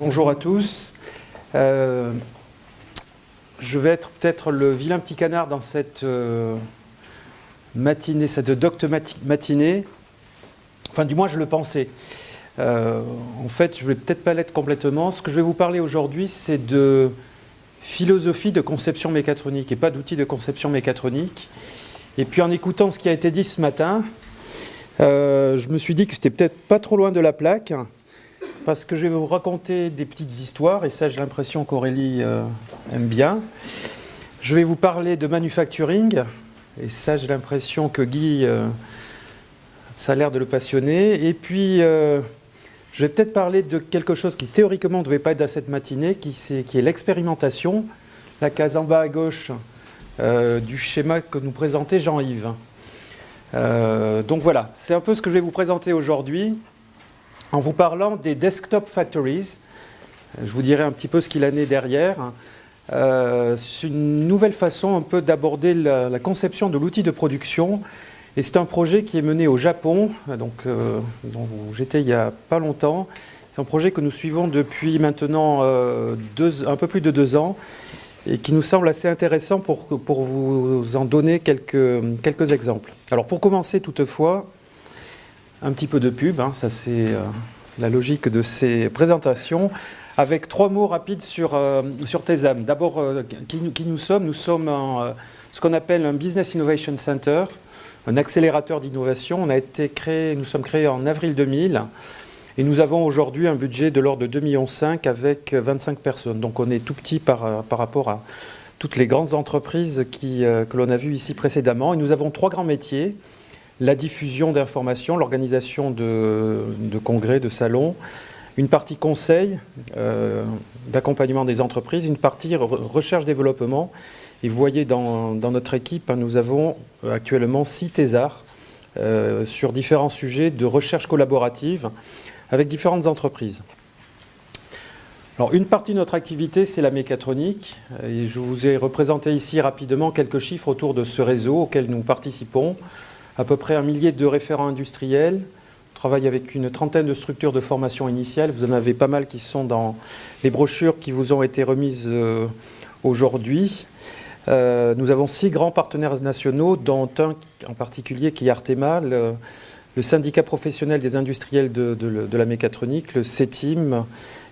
Bonjour à tous. Je vais être peut-être le vilain petit canard dans cette matinée, cette docte matinée. Enfin, du moins, je le pensais. En fait, je ne vais peut-être pas l'être complètement. Ce que je vais vous parler aujourd'hui, c'est de philosophie de conception mécatronique et pas d'outils de conception mécatronique. Et puis, en écoutant ce qui a été dit ce matin, je me suis dit que c'était peut-être pas trop loin de la plaque. Parce que je vais vous raconter des petites histoires, et ça j'ai l'impression qu'Aurélie aime bien. Je vais vous parler de manufacturing, et ça j'ai l'impression que Guy, ça a l'air de le passionner. Et puis, je vais peut-être parler de quelque chose qui théoriquement ne devait pas être dans cette matinée, qui est l'expérimentation, la case en bas à gauche du schéma que nous présentait Jean-Yves. Donc voilà, c'est un peu ce que je vais vous présenter aujourd'hui. En vous parlant des desktop factories, je vous dirai un petit peu ce qu'il en est derrière. C'est une nouvelle façon un peu d'aborder la conception de l'outil de production. Et c'est un projet qui est mené au Japon, dont j'étais il n'y a pas longtemps. C'est un projet que nous suivons depuis maintenant un peu plus de 2 ans et qui nous semble assez intéressant pour vous en donner quelques exemples. Alors pour commencer toutefois, un petit peu de pub, ça c'est la logique de ces présentations, avec 3 mots rapides sur TESAM. D'abord, qui nous sommes? Nous sommes ce qu'on appelle un Business Innovation Center, un accélérateur d'innovation. Nous sommes créés en avril 2000 et nous avons aujourd'hui un budget de l'ordre de 2,5 millions avec 25 personnes. Donc on est tout petit par rapport à toutes les grandes entreprises que l'on a vues ici précédemment. Et nous avons 3 grands métiers. La diffusion d'informations, l'organisation de congrès, de salons, une partie conseil, d'accompagnement des entreprises, une partie recherche-développement. Et vous voyez dans notre équipe, nous avons actuellement 6 thésards sur différents sujets de recherche collaborative avec différentes entreprises. Alors, une partie de notre activité, c'est la mécatronique. Et je vous ai représenté ici rapidement quelques chiffres autour de ce réseau auquel nous participons. À peu près 1 millier de référents industriels. On travaille avec une trentaine de structures de formation initiale. Vous en avez pas mal qui sont dans les brochures qui vous ont été remises aujourd'hui. Nous avons 6 grands partenaires nationaux, dont un en particulier qui est Artema, le syndicat professionnel des industriels de la mécatronique, le CETIM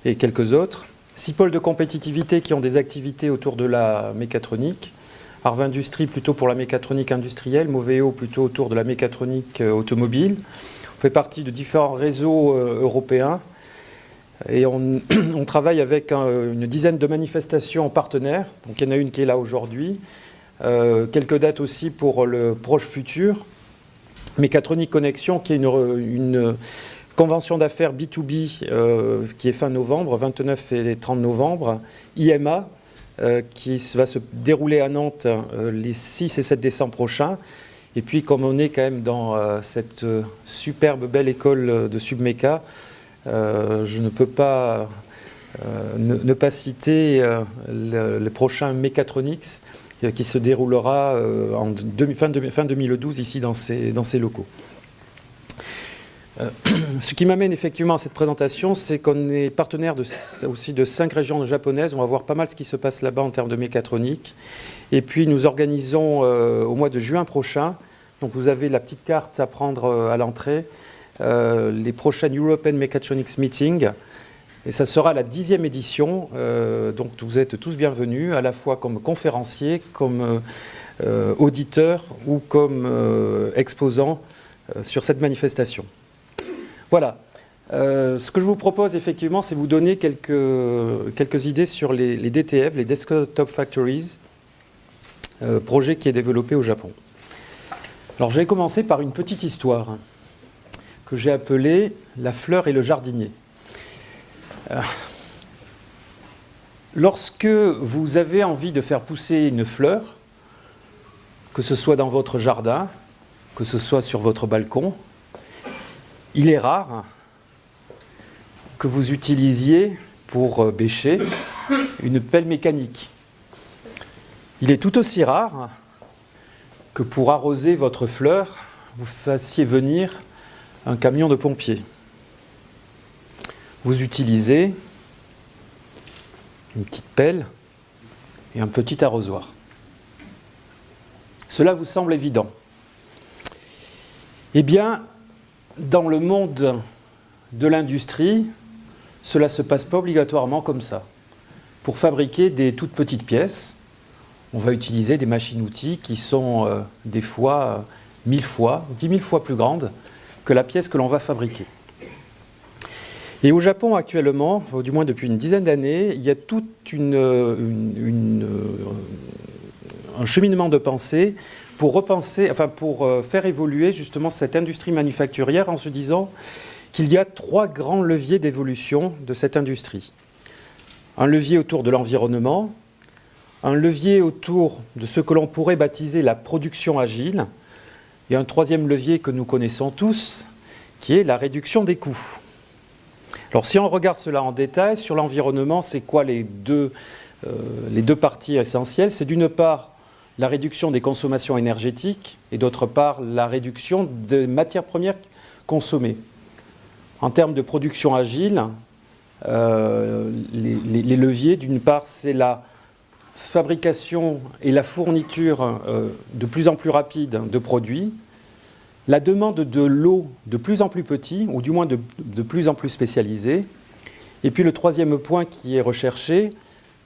et quelques autres. 6 pôles de compétitivité qui ont des activités autour de la mécatronique. Arv Industrie plutôt pour la mécatronique industrielle, Moveo plutôt autour de la mécatronique automobile. On fait partie de différents réseaux européens et on travaille avec une dizaine de manifestations partenaires. Donc il y en a une qui est là aujourd'hui, quelques dates aussi pour le proche futur. Mécatronique Connexion qui est une convention d'affaires B2B qui est fin novembre, 29 et 30 novembre. IMA, qui va se dérouler à Nantes les 6 et 7 décembre prochains. Et puis, comme on est quand même dans cette superbe, belle école de Subméca, je ne peux pas ne pas citer le prochain Mechatronics qui se déroulera fin 2012 ici dans ces locaux. Ce qui m'amène effectivement à cette présentation, c'est qu'on est partenaire aussi de 5 régions japonaises. On va voir pas mal ce qui se passe là-bas en termes de mécatronique. Et puis nous organisons au mois de juin prochain, donc vous avez la petite carte à prendre à l'entrée, les prochaines European Mechatronics Meeting. Et ça sera la 10e édition. Donc vous êtes tous bienvenus, à la fois comme conférenciers, comme auditeurs ou comme exposants sur cette manifestation. Voilà. Ce que je vous propose effectivement, c'est vous donner quelques idées sur les DTF, les Desktop Factories, projet qui est développé au Japon. Alors je vais commencer par une petite histoire que j'ai appelée « La fleur et le jardinier ». Lorsque vous avez envie de faire pousser une fleur, que ce soit dans votre jardin, que ce soit sur votre balcon, il est rare que vous utilisiez pour bêcher une pelle mécanique. Il est tout aussi rare que pour arroser votre fleur, vous fassiez venir un camion de pompiers. Vous utilisez une petite pelle et un petit arrosoir. Cela vous semble évident. Eh bien, dans le monde de l'industrie, cela ne se passe pas obligatoirement comme ça. Pour fabriquer des toutes petites pièces, on va utiliser des machines-outils qui sont des fois 1000 fois, 10 000 fois plus grandes que la pièce que l'on va fabriquer. Et au Japon actuellement, enfin, du moins depuis une dizaine d'années, il y a tout un cheminement de pensée pour repenser, enfin pour faire évoluer justement cette industrie manufacturière en se disant qu'il y a 3 grands leviers d'évolution de cette industrie. Un levier autour de l'environnement, un levier autour de ce que l'on pourrait baptiser la production agile, et un 3e levier que nous connaissons tous, qui est la réduction des coûts. Alors si on regarde cela en détail, sur l'environnement, c'est quoi les deux parties essentielles? C'est d'une part la réduction des consommations énergétiques et d'autre part la réduction des matières premières consommées. En termes de production agile, les leviers, d'une part, c'est la fabrication et la fourniture de plus en plus rapide de produits, la demande de lots de plus en plus petits, ou du moins de plus en plus spécialisés. Et puis le 3e point qui est recherché,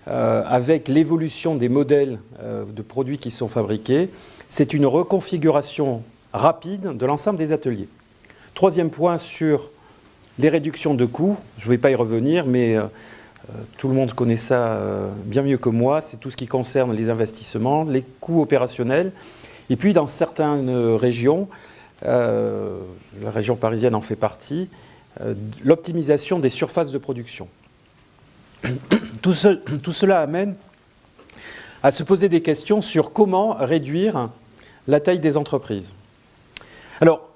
avec l'évolution des modèles de produits qui sont fabriqués, c'est une reconfiguration rapide de l'ensemble des ateliers. 3e point sur les réductions de coûts, je ne vais pas y revenir, mais tout le monde connaît ça bien mieux que moi, c'est tout ce qui concerne les investissements, les coûts opérationnels, et puis dans certaines régions, la région parisienne en fait partie, l'optimisation des surfaces de production. Tout cela amène à se poser des questions sur comment réduire la taille des entreprises. Alors,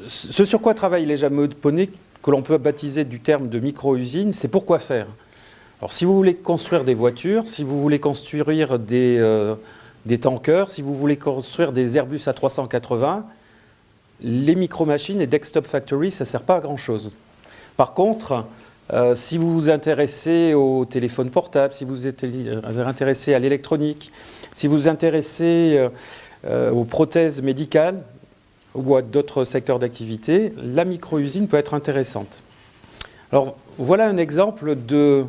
ce sur quoi travaillent les Japonais, que l'on peut baptiser du terme de micro-usines, c'est pourquoi faire. Alors, si vous voulez construire des voitures, si vous voulez construire des tankers, si vous voulez construire des Airbus A380, les micro-machines, les desktop factories, ça ne sert pas à grand-chose. Par contre, si vous vous intéressez au téléphone portable, si vous vous intéressez à l'électronique, si vous vous intéressez aux prothèses médicales ou à d'autres secteurs d'activité, la micro-usine peut être intéressante. Alors, voilà un exemple de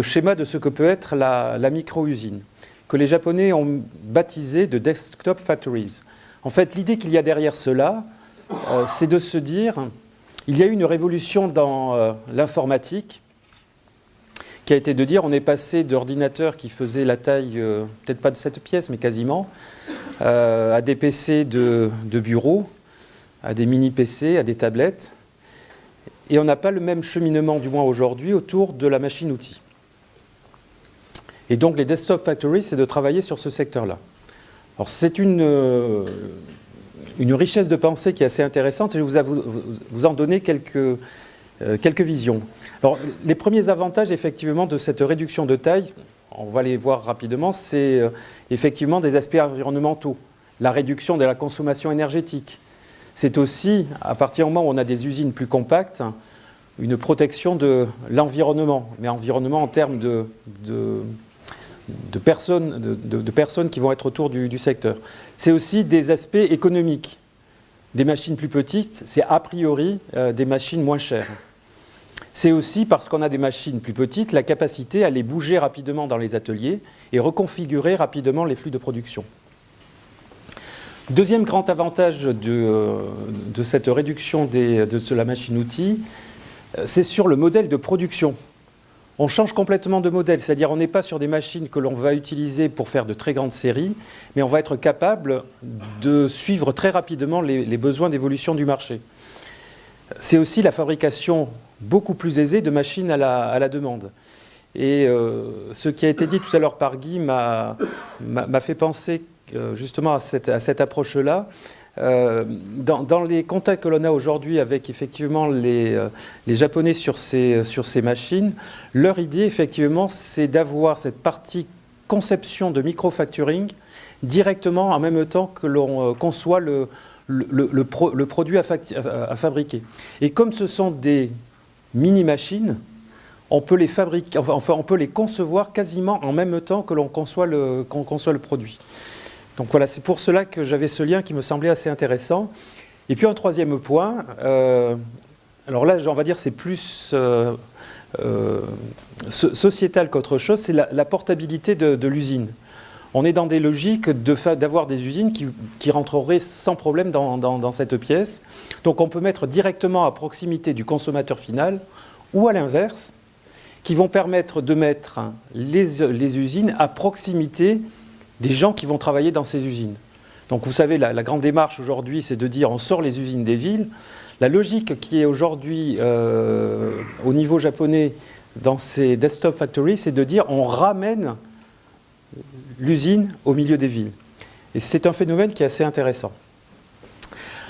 schéma de ce que peut être la micro-usine, que les Japonais ont baptisé de desktop factories. En fait, l'idée qu'il y a derrière cela, c'est de se dire, il y a eu une révolution dans l'informatique qui a été de dire, on est passé d'ordinateurs qui faisaient la taille, peut-être pas de cette pièce, mais quasiment, à des PC de bureau, à des mini-PC, à des tablettes. Et on n'a pas le même cheminement, du moins aujourd'hui, autour de la machine-outil. Et donc les desktop factories, c'est de travailler sur ce secteur-là. Alors c'est une richesse de pensée qui est assez intéressante et je vais vous en donner quelques visions. Alors les premiers avantages effectivement de cette réduction de taille, on va les voir rapidement, c'est effectivement des aspects environnementaux, la réduction de la consommation énergétique. C'est aussi, à partir du moment où on a des usines plus compactes, une protection de l'environnement, mais environnement en termes de personnes qui vont être autour du secteur. C'est aussi des aspects économiques. Des machines plus petites, c'est a priori des machines moins chères. C'est aussi, parce qu'on a des machines plus petites, la capacité à les bouger rapidement dans les ateliers et reconfigurer rapidement les flux de production. Deuxième grand avantage de cette réduction de la machine-outil, c'est sur le modèle de production. On change complètement de modèle, c'est-à-dire on n'est pas sur des machines que l'on va utiliser pour faire de très grandes séries, mais on va être capable de suivre très rapidement les besoins d'évolution du marché. C'est aussi la fabrication beaucoup plus aisée de machines à la demande. Et ce qui a été dit tout à l'heure par Guy m'a fait penser justement à cette approche-là. Dans les contacts que l'on a aujourd'hui avec effectivement les Japonais sur ces machines, leur idée effectivement c'est d'avoir cette partie conception de microfacturing directement en même temps que l'on conçoit le produit à fabriquer. Et comme ce sont des mini-machines, on peut les fabriquer, enfin on peut les concevoir quasiment en même temps que l'on conçoit qu'on conçoit le produit. Donc voilà, c'est pour cela que j'avais ce lien qui me semblait assez intéressant. Et puis un troisième point, alors là on va dire c'est plus sociétal qu'autre chose, c'est la portabilité de l'usine. On est dans des logiques d'avoir des usines qui rentreraient sans problème dans cette pièce. Donc on peut mettre directement à proximité du consommateur final ou à l'inverse, qui vont permettre de mettre les usines à proximité des gens qui vont travailler dans ces usines. Donc vous savez, la grande démarche aujourd'hui, c'est de dire on sort les usines des villes. La logique qui est aujourd'hui au niveau japonais dans ces desktop factories, c'est de dire on ramène l'usine au milieu des villes. Et c'est un phénomène qui est assez intéressant.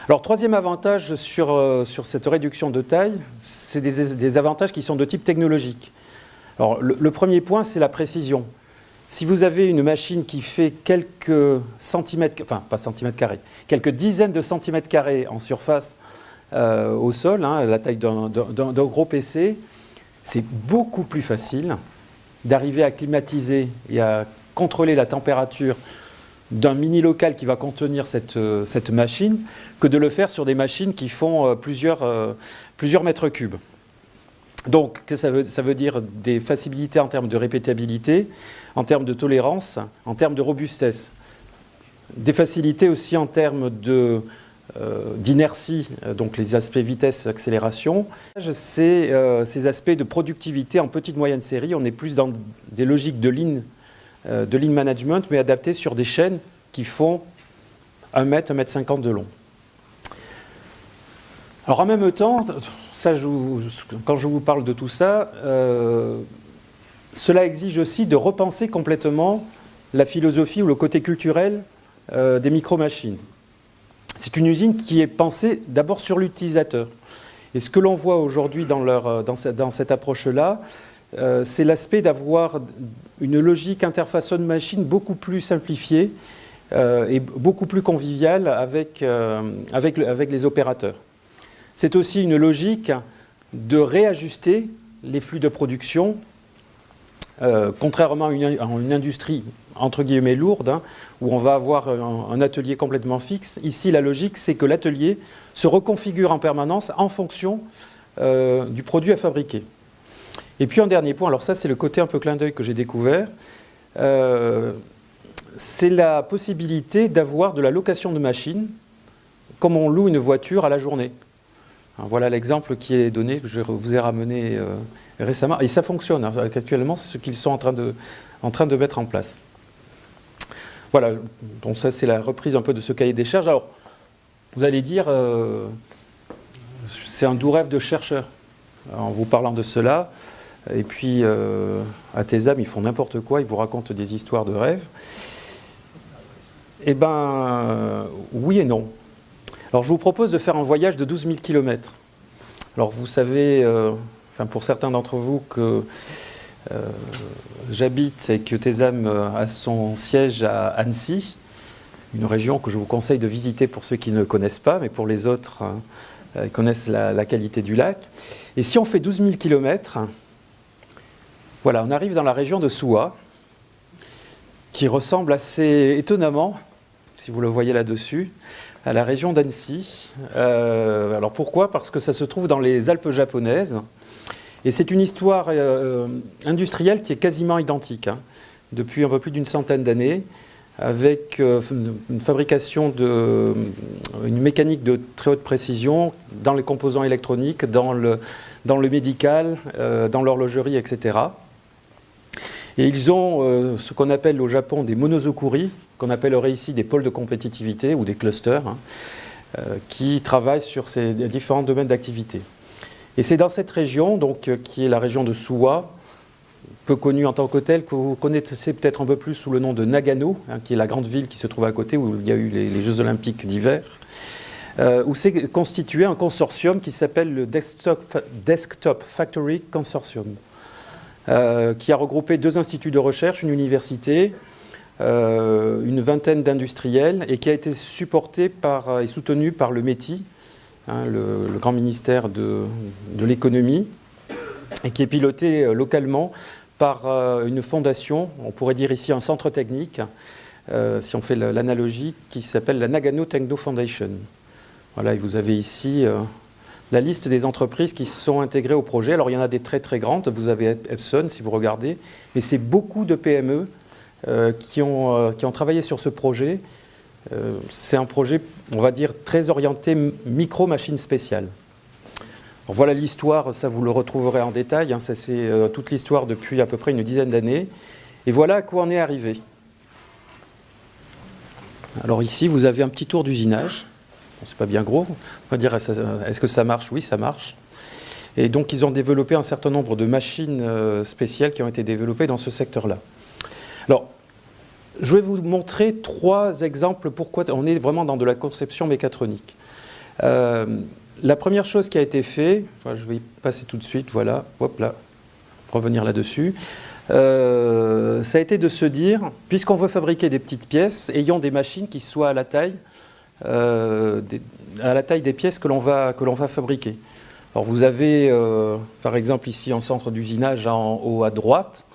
Alors, troisième avantage sur cette réduction de taille, c'est des avantages qui sont de type technologique. Alors, le premier point, c'est la précision. Si vous avez une machine qui fait quelques centimètres, enfin pas centimètres carrés, quelques dizaines de centimètres carrés en surface au sol, la taille d'un gros PC, c'est beaucoup plus facile d'arriver à climatiser et à contrôler la température d'un mini-local qui va contenir cette machine que de le faire sur des machines qui font plusieurs mètres cubes. Donc, ça veut dire des facilités en termes de répétabilité, en termes de tolérance, en termes de robustesse. Des facilités aussi en termes d'inertie, donc les aspects vitesse, accélération. C'est ces aspects de productivité en petite moyenne série. On est plus dans des logiques de ligne management, mais adaptées sur des chaînes qui font 1 mètre, 1 mètre 50 de long. Alors en même temps, quand je vous parle de tout ça, cela exige aussi de repenser complètement la philosophie ou le côté culturel des micro-machines. C'est une usine qui est pensée d'abord sur l'utilisateur. Et ce que l'on voit aujourd'hui dans cette approche-là, c'est l'aspect d'avoir une logique interface homme-machine beaucoup plus simplifiée et beaucoup plus conviviale avec les opérateurs. C'est aussi une logique de réajuster les flux de production, contrairement à une industrie entre guillemets lourde, où on va avoir un atelier complètement fixe. Ici, la logique, c'est que l'atelier se reconfigure en permanence en fonction du produit à fabriquer. Et puis un dernier point, alors ça c'est le côté un peu clin d'œil que j'ai découvert, c'est la possibilité d'avoir de la location de machines comme on loue une voiture à la journée. Alors, voilà l'exemple qui est donné, que je vous ai ramené récemment, et ça fonctionne. Actuellement, c'est ce qu'ils sont en train de mettre en place. Voilà, donc ça c'est la reprise un peu de ce cahier des charges. Alors, vous allez dire, c'est un doux rêve de chercheur, en vous parlant de cela. Et puis, à TESAM, ils font n'importe quoi, ils vous racontent des histoires de rêves. Eh bien, oui et non. Alors, je vous propose de faire un voyage de 12 000 km. Alors, vous savez, pour certains d'entre vous, que j'habite et que TESAM a son siège à Annecy, une région que je vous conseille de visiter pour ceux qui ne connaissent pas, mais pour les autres, ils connaissent la qualité du lac. Et si on fait 12 000 km, voilà, on arrive dans la région de Suwa, qui ressemble assez étonnamment, si vous le voyez là-dessus, à la région d'Annecy. Alors pourquoi ? Parce que ça se trouve dans les Alpes japonaises. Et c'est une histoire industrielle qui est quasiment identique, depuis un peu plus d'une centaine d'années, avec une fabrication une mécanique de très haute précision dans les composants électroniques, dans le médical, dans l'horlogerie, etc. Et ils ont ce qu'on appelle au Japon des monozukuri, qu'on appellerait ici des pôles de compétitivité ou des clusters, qui travaillent sur ces différents domaines d'activité. Et c'est dans cette région, donc, qui est la région de Suwa, peu connue en tant que telle, que vous connaissez peut-être un peu plus sous le nom de Nagano, qui est la grande ville qui se trouve à côté, où il y a eu les Jeux Olympiques d'hiver, où s'est constitué un consortium qui s'appelle le Desktop Factory Consortium, qui a regroupé 2 instituts de recherche, une université, une vingtaine d'industriels, et qui a été supporté et soutenu par le METI, le grand ministère de l'économie, et qui est piloté localement par une fondation, on pourrait dire ici un centre technique, si on fait l'analogie, qui s'appelle la Nagano Techno Foundation. Voilà, et vous avez ici la liste des entreprises qui sont intégrées au projet. Alors il y en a des très très grandes, vous avez Epson si vous regardez, mais c'est beaucoup de PME qui ont travaillé sur ce projet. C'est un projet, on va dire, très orienté micro-machines spéciales. Alors, voilà l'histoire, ça vous le retrouverez en détail, hein, ça c'est toute l'histoire depuis à peu près une dizaine d'années. Et voilà à quoi on est arrivé. Alors ici, vous avez un petit tour d'usinage. Bon, c'est pas bien gros. On va dire, est-ce que ça marche? Oui, ça marche. Et donc, ils ont développé un certain nombre de machines spéciales qui ont été développées dans ce secteur-là. Alors, je vais vous montrer 3 exemples pourquoi on est vraiment dans de la conception mécatronique. La première chose qui a été faite, enfin, je vais y passer tout de suite, voilà, hop là, revenir là-dessus, ça a été de se dire, puisqu'on veut fabriquer des petites pièces, ayons des machines qui soient à la taille des pièces que l'on va fabriquer. Alors vous avez, par exemple, ici en centre d'usinage en haut à droite,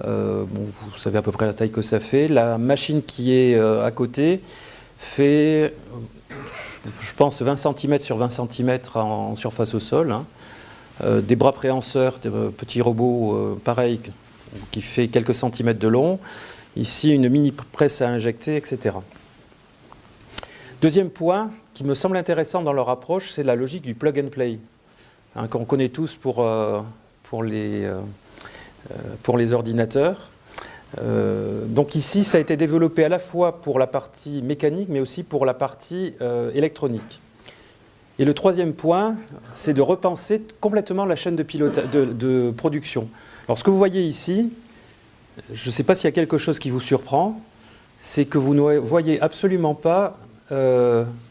vous savez à peu près la taille que ça fait. La machine qui est à côté fait, je pense, 20 cm sur 20 cm en surface au sol. Hein. Des bras préhenseurs, des petits robots pareils, qui fait quelques centimètres de long. Ici, une mini presse à injecter, etc. Deuxième point qui me semble intéressant dans leur approche, c'est la logique du plug and play, hein, qu'on connaît tous pour les ordinateurs. Donc ici, ça a été développé à la fois pour la partie mécanique, mais aussi pour la partie électronique. Et le troisième point, c'est de repenser complètement la chaîne de production. Alors ce que vous voyez ici, je ne sais pas s'il y a quelque chose qui vous surprend, c'est que vous ne voyez absolument pas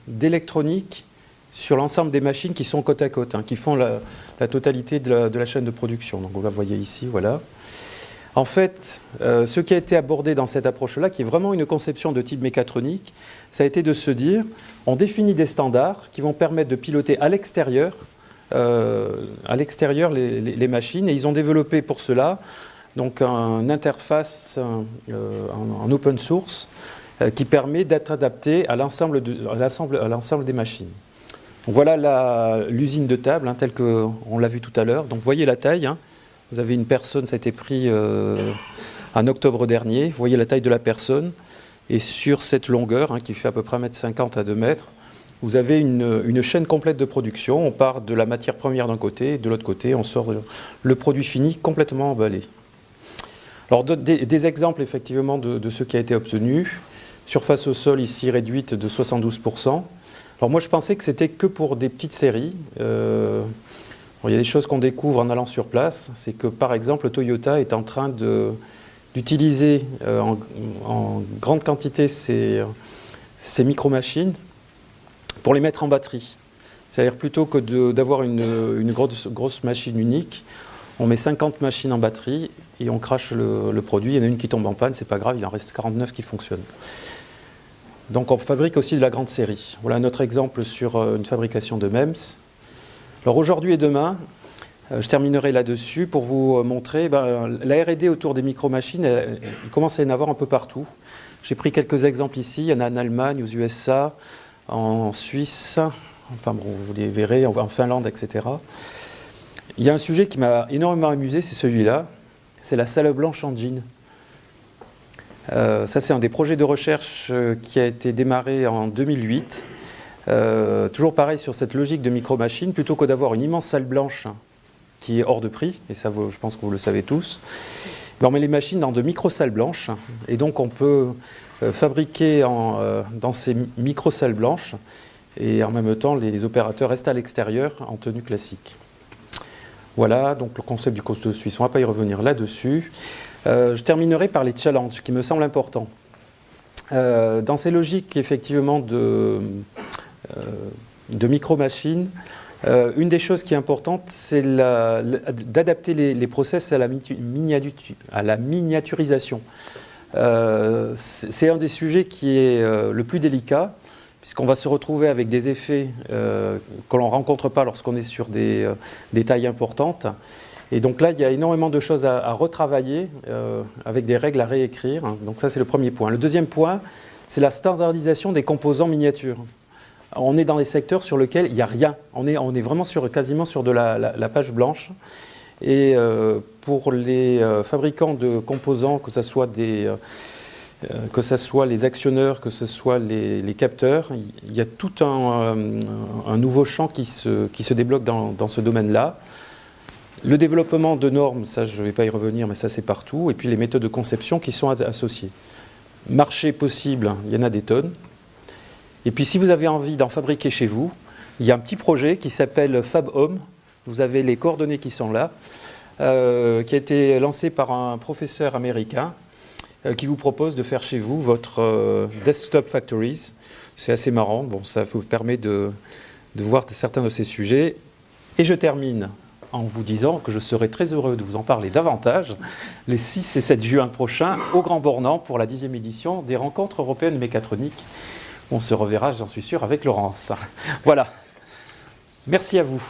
d'électronique sur l'ensemble des machines qui sont côte à côte, hein, qui font la totalité de la chaîne de production. Donc vous la voyez ici, voilà. En fait, ce qui a été abordé dans cette approche-là, qui est vraiment une conception de type mécatronique, ça a été de se dire, on définit des standards qui vont permettre de piloter à l'extérieur les machines, et ils ont développé pour cela donc une interface en open source qui permet d'être adapté à l'ensemble des machines. Donc voilà l'usine de table, hein, telle qu'on l'a vu tout à l'heure. Donc vous voyez la taille, hein. Vous avez une personne, ça a été pris en octobre dernier. Vous voyez la taille de la personne. Et sur cette longueur, hein, qui fait à peu près 1,50 m à 2 m, vous avez une chaîne complète de production. On part de la matière première d'un côté, et de l'autre côté, on sort le produit fini complètement emballé. Alors des exemples effectivement de ce qui a été obtenu. Surface au sol ici réduite de 72%. Alors moi je pensais que c'était que pour des petites séries. Il y a des choses qu'on découvre en allant sur place, c'est que par exemple Toyota est en train d'utiliser en grande quantité ces micro-machines pour les mettre en batterie. C'est-à-dire plutôt que d'avoir une grosse machine unique, on met 50 machines en batterie et on crache le produit. Il y en a une qui tombe en panne, c'est pas grave, il en reste 49 qui fonctionnent. Donc on fabrique aussi de la grande série. Voilà un autre exemple sur une fabrication de MEMS. Alors aujourd'hui et demain, je terminerai là-dessus pour vous montrer la R&D autour des micro-machines, il commence à y en avoir un peu partout. J'ai pris quelques exemples ici, il y en a en Allemagne, aux USA, en Suisse, enfin bon, vous les verrez, en Finlande, etc. Il y a un sujet qui m'a énormément amusé, c'est celui-là, c'est la salle blanche engine. Ça c'est un des projets de recherche qui a été démarré en 2008. Toujours pareil sur cette logique de micro-machine, plutôt que d'avoir une immense salle blanche qui est hors de prix, et ça je pense que vous le savez tous, on met les machines dans de micro-salles blanches, et donc on peut fabriquer dans ces micro-salles blanches, et en même temps les opérateurs restent à l'extérieur en tenue classique. Voilà, donc le concept du couteau suisse, on ne va pas y revenir là-dessus. Je terminerai par les challenges qui me semblent importants. Dans ces logiques effectivement de micro-machines, une des choses qui est importante, c'est d'adapter les process à la miniaturisation. C'est un des sujets qui est le plus délicat, puisqu'on va se retrouver avec des effets que l'on ne rencontre pas lorsqu'on est sur des tailles importantes. Et donc là, il y a énormément de choses à retravailler, avec des règles à réécrire. Donc ça, c'est le premier point. Le deuxième point, c'est la standardisation des composants miniatures. On est dans des secteurs sur lesquels il n'y a rien. On est vraiment quasiment sur de la page blanche. Et pour les fabricants de composants, que ce soit les actionneurs, que ce soit les capteurs, il y a tout un nouveau champ qui se débloque dans ce domaine-là. Le développement de normes, ça je ne vais pas y revenir, mais ça c'est partout. Et puis les méthodes de conception qui sont associées. Marché possible, il y en a des tonnes. Et puis si vous avez envie d'en fabriquer chez vous, il y a un petit projet qui s'appelle Fab Home. Vous avez les coordonnées qui sont là, qui a été lancé par un professeur américain qui vous propose de faire chez vous votre desktop factories. C'est assez marrant, bon, ça vous permet de voir certains de ces sujets. Et je termine en vous disant que je serai très heureux de vous en parler davantage les 6 et 7 juin prochains au Grand Bornand pour la 10e édition des rencontres européennes de mécatronique. On se reverra, j'en suis sûr, avec Laurence. Voilà. Merci à vous.